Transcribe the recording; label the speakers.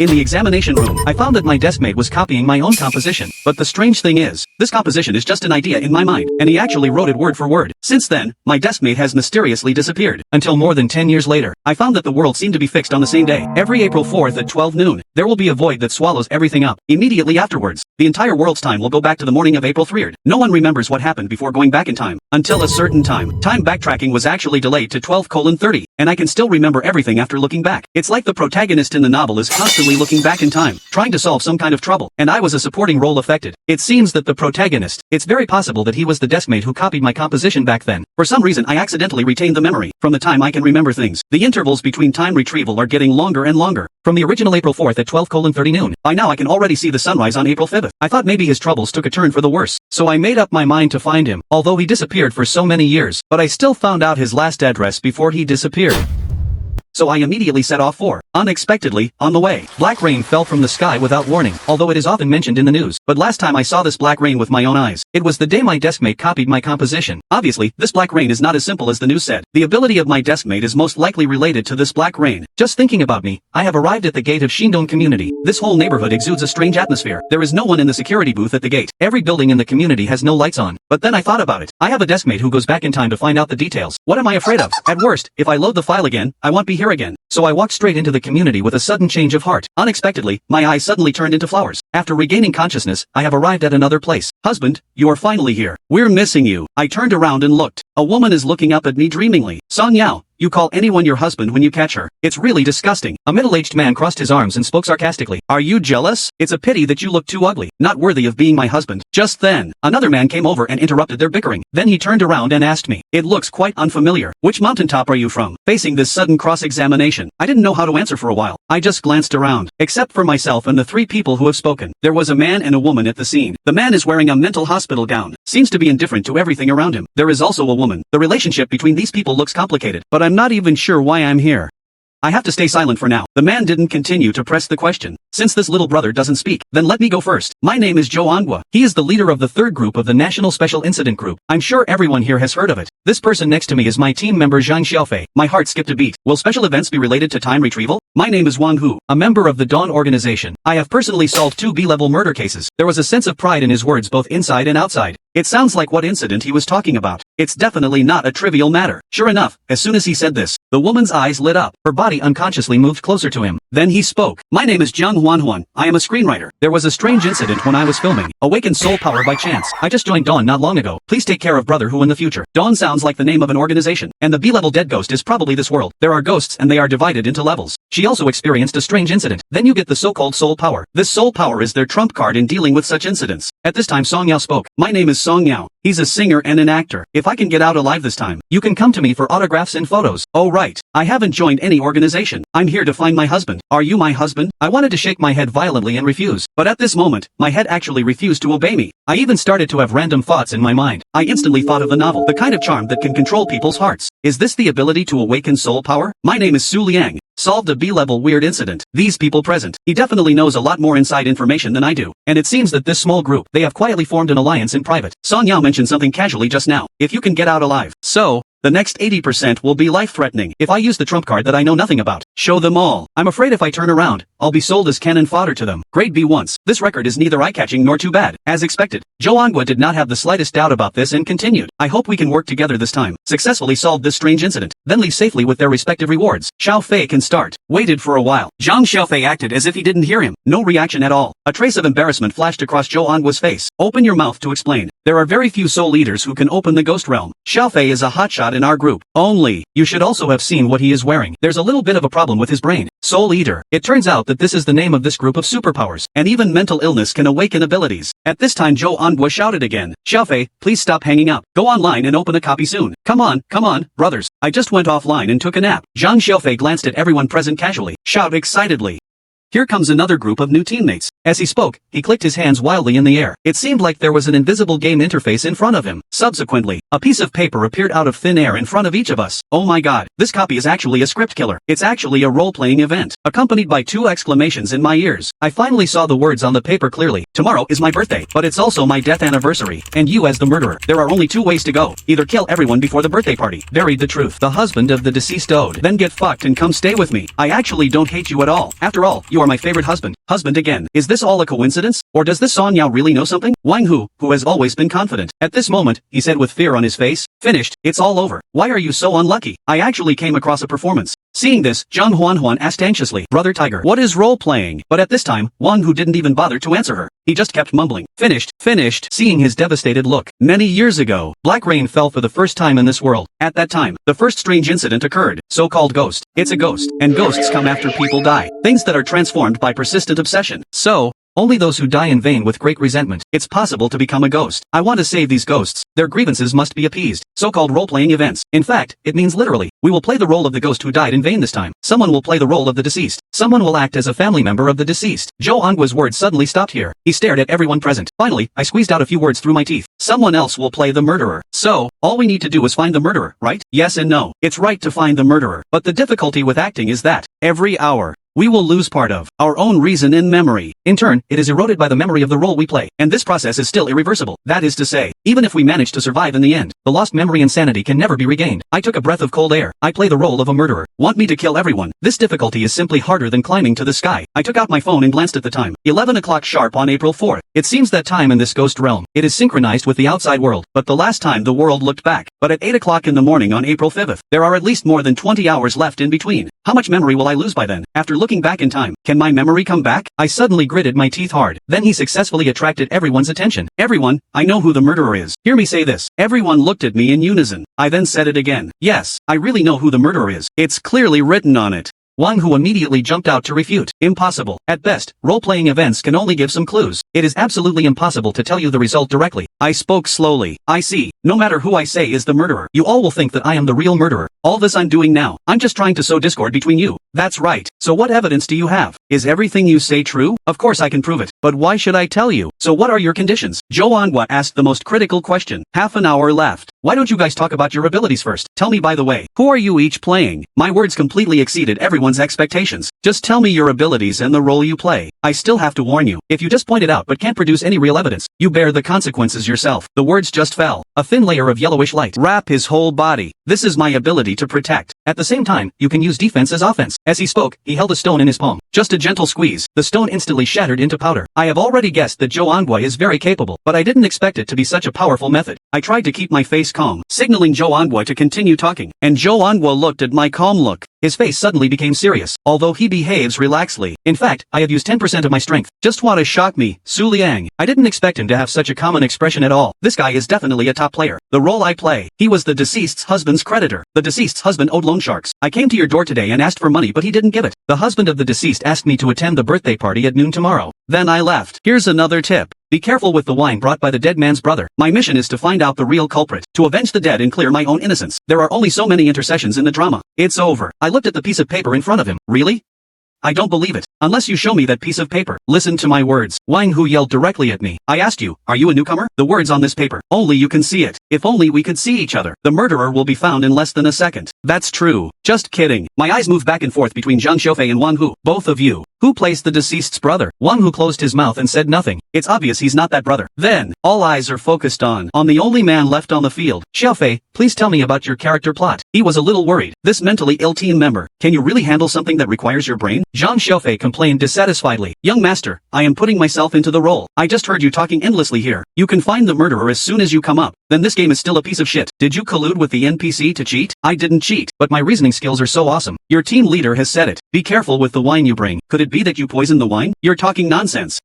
Speaker 1: In the examination room, I found that my deskmate was copying my own composition. But the strange thing is, this composition is just an idea in my mind, and he actually wrote it word for word. Since then, my deskmate has mysteriously disappeared. Until more than 10 years later, I found that the world seemed to be fixed on the same day. Every April 4th at 12 noon, there will be a void that swallows everything up. Immediately afterwards, the entire world's time will go back to the morning of April 3rd. No one remembers what happened before going back in time. Until a certain time. Time backtracking was actually delayed to 12:30, and I can still remember everything after looking back. It's like the protagonist in the novel is constantly looking back in time, trying to solve some kind of trouble, and I was a supporting role affected. It seems that the protagonist, it's very possible that he was the deskmate who copied my composition back then. For some reason I accidentally retained the memory. From the time I can remember things, the intervals between time retrieval are getting longer and longer. From the original April 4th at 12:30 noon, by now I can already see the sunrise on April 5th. I thought maybe his troubles took a turn for the worse, so I made up my mind to find him, although he disappeared for so many years, but I still found out his last address before he disappeared. So I immediately set off for, unexpectedly, on the way. Black rain fell from the sky without warning, although it is often mentioned in the news. But last time I saw this black rain with my own eyes, it was the day my deskmate copied my composition. Obviously, this black rain is not as simple as the news said. The ability of my deskmate is most likely related to this black rain. Just thinking about me, I have arrived at the gate of Shindong community. This whole neighborhood exudes a strange atmosphere. There is no one in the security booth at the gate. Every building in the community has no lights on. But then I thought about it. I have a deskmate who goes back in time to find out the details. What am I afraid of? At worst, if I load the file again, I won't be here again. So I walked straight into the community with a sudden change of heart. Unexpectedly, my eyes suddenly turned into flowers. After regaining consciousness, I have arrived at another place. Husband, you are finally here. We're missing you. I turned around and looked. A woman is looking up at me dreamingly. Song Yao. You call anyone your husband when you catch her. It's really disgusting. A middle-aged man crossed his arms and spoke sarcastically. Are you jealous? It's a pity that you look too ugly, not worthy of being my husband. Just then, another man came over and interrupted their bickering. Then he turned around and asked me. It looks quite unfamiliar. Which mountaintop are you from? Facing this sudden cross-examination, I didn't know how to answer for a while. I just glanced around. Except for myself and the three people who have spoken, there was a man and a woman at the scene. The man is wearing a mental hospital gown. Seems to be indifferent to everything around him. There is also a woman. The relationship between these people looks complicated, but I'm not even sure why I'm here. I have to stay silent for now. The man didn't continue to press the question. Since this little brother doesn't speak, then let me go first. My name is Joe Angwa. He is the leader of the third group of the National Special Incident Group. I'm sure everyone here has heard of it. This person next to me is my team member Zhang Xiaofei. My heart skipped a beat. Will special events be related to time retrieval? My name is Wang Hu, a member of the Dawn organization. I have personally solved 2 B-level murder cases. There was a sense of pride in his words both inside and outside. It sounds like what incident he was talking about. It's definitely not a trivial matter. Sure enough, as soon as he said this, the woman's eyes lit up. Her body unconsciously moved closer to him. Then he spoke. My name is Zhang Huanhuan. I am a screenwriter. There was a strange incident when I was filming Awaken Soul Power by chance. I just joined Dawn not long ago. Please take care of Brother Who in the future. Dawn sounds like the name of an organization, and the B-level dead ghost is probably this world. There are ghosts and they are divided into levels. She also experienced a strange incident. Then you get the so-called soul power. This soul power is their trump card in dealing with such incidents. At this time Song Yao spoke. My name is Song Yao. He's a singer and an actor. If I can get out alive this time, you can come to me for autographs and photos. Oh right. I haven't joined any organization. I'm here to find my husband. Are you my husband? I wanted to shake my head violently and refuse. But at this moment, my head actually refused to obey me. I even started to have random thoughts in my mind. I instantly thought of the novel, the kind of charm that can control people's hearts. Is this the ability to awaken soul power? My name is Su Liang. Solved a B-level weird incident. These people present. He definitely knows a lot more inside information than I do. And it seems that this small group, they have quietly formed an alliance in private. Song Yao mentioned something casually just now. If you can get out alive. So, the next 80% will be life-threatening. If I use the trump card that I know nothing about, show them all. I'm afraid if I turn around, I'll be sold as cannon fodder to them. Grade B once. This record is neither eye-catching nor too bad. As expected, Joe Angwa did not have the slightest doubt about this and continued. I hope we can work together this time. Successfully solve this strange incident, then leave safely with their respective rewards. Xiao Fei can start. Waited for a while. Zhang Xiaofei acted as if he didn't hear him. No reaction at all. A trace of embarrassment flashed across Joe Angwa's face. Open your mouth to explain. There are very few soul leaders who can open the ghost realm. Xiaofei is a hotshot in our group. Only, you should also have seen what he is wearing. There's a little bit of a problem with his brain. Soul Eater. It turns out that this is the name of this group of superpowers, and even mental illness can awaken abilities. At this time Joe Angwa shouted again. Xiaofei, please stop hanging up. Go online and open a copy soon. Come on, brothers. I just went offline and took a nap. Zhang Xiaofei glanced at everyone present casually. Shout excitedly. Here comes another group of new teammates. As he spoke, he clicked his hands wildly in the air. It seemed like there was an invisible game interface in front of him. Subsequently, a piece of paper appeared out of thin air in front of each of us. Oh my god, this copy is actually a script killer. It's actually a role-playing event, accompanied by 2 exclamations in my ears. I finally saw the words on the paper clearly. Tomorrow is my birthday, but it's also my death anniversary. And you as the murderer. There are only two ways to go. Either kill everyone before the birthday party. Buried the truth. The husband of the deceased owed. Then get fucked and come stay with me. I actually don't hate you at all. After all, you are my favorite husband. Husband again. Is this all a coincidence? Or does this Son Yao really know something? Wang Hu, who has always been confident. At this moment, he said with fear on his face. Finished. It's all over. Why are you so unlucky? I actually came across a performance. Seeing this, Zhang Huan asked anxiously, Brother Tiger, what is role-playing? But at this time, Wang Hu didn't even bother to answer her. He just kept mumbling, finished, seeing his devastated look. Many years ago, black rain fell for the first time in this world. At that time, the first strange incident occurred, so-called ghost. It's a ghost, and ghosts come after people die. Things that are transformed by persistent obsession. So, only those who die in vain with great resentment. It's possible to become a ghost. I want to save these ghosts. Their grievances must be appeased. So-called role-playing events. In fact, it means literally. We will play the role of the ghost who died in vain this time. Someone will play the role of the deceased. Someone will act as a family member of the deceased. Zhou Anggua's words suddenly stopped here. He stared at everyone present. Finally, I squeezed out a few words through my teeth. Someone else will play the murderer. So, all we need to do is find the murderer, right? Yes and no. It's right to find the murderer. But the difficulty with acting is that, every hour, we will lose part of our own reason and memory. In turn, it is eroded by the memory of the role we play, and this process is still irreversible. That is to say, even if we manage to survive in the end, the lost memory and sanity can never be regained. I took a breath of cold air. I play the role of a murderer. Want me to kill everyone? This difficulty is simply harder than climbing to the sky. I took out my phone and glanced at the time. 11 o'clock sharp on April 4th. It seems that time in this ghost realm, it is synchronized with the outside world, but the last time the world looked back. But at 8 o'clock in the morning on April 5th, there are at least more than 20 hours left in between. How much memory will I lose by then? After looking back in time, can my memory come back? I suddenly gritted my teeth hard. Then he successfully attracted everyone's attention. Everyone, I know who the murderer is. Hear me say this. Everyone looked at me in unison. I then said it again. Yes, I really know who the murderer is. It's clearly written on it. Wang Hu immediately jumped out to refute. Impossible. At best, role-playing events can only give some clues. It is absolutely impossible to tell you the result directly. I spoke slowly. I see. No matter who I say is the murderer, you all will think that I am the real murderer. All this I'm doing now, I'm just trying to sow discord between you. That's right. So what evidence do you have? Is everything you say true? Of course I can prove it. But why should I tell you? So what are your conditions? Zhou Angua asked the most critical question. Half an hour left. Why don't you guys talk about your abilities first? Tell me by the way. Who are you each playing? My words completely exceeded everyone's expectations. Just tell me your abilities and the role you play. I still have to warn you. If you just point it out but can't produce any real evidence, you bear the consequences yourself. The words just fell. A thin layer of yellowish light wrap his whole body. This is my ability to protect. At the same time, you can use defense as offense. As he spoke, he held a stone in his palm. Just a gentle squeeze. The stone instantly shattered into powder. I have already guessed that Zhou Angua is very capable, but I didn't expect it to be such a powerful method. I tried to keep my face calm, signaling Zhou Angua to continue talking, and Zhou Angua looked at my calm look. His face suddenly became serious, although he behaves relaxedly. In fact, I have used 10% of my strength. Just want to shock me, Su Liang. I didn't expect him to have such a common expression at all. This guy is definitely a top player. The role I play, he was the deceased's husband's creditor. The deceased's husband owed loan sharks. I came to your door today and asked for money but he didn't give it. The husband of the deceased asked me to attend the birthday party at noon tomorrow. Then I left. Here's another tip. Be careful with the wine brought by the dead man's brother. My mission is to find out the real culprit, to avenge the dead and clear my own innocence. There are only so many intercessions in the drama. It's over. I looked at the piece of paper in front of him. Really? I don't believe it. Unless you show me that piece of paper. Listen to my words. Wang Hu yelled directly at me. I asked you, are you a newcomer? The words on this paper. Only you can see it. If only we could see each other. The murderer will be found in less than a second. That's true. Just kidding. My eyes moved back and forth between Zhang Xiaofei and Wang Hu. Both of you. Who placed the deceased's brother? Wang Hu closed his mouth and said nothing. It's obvious he's not that brother. Then, all eyes are focused on the only man left on the field. Xiaofei, please tell me about your character plot. He was a little worried. This mentally ill team member. Can you really handle something that requires your brain? Zhang Xiaofei complained dissatisfiedly. Young master, I am putting myself into the role. I just heard you talking endlessly here. You can find the murderer as soon as you come up. Then this game is still a piece of shit. Did you collude with the NPC to cheat? I didn't cheat, but my reasoning skills are so awesome. Your team leader has said it. Be careful with the wine you bring. Could it be that you poisoned the wine? You're talking nonsense.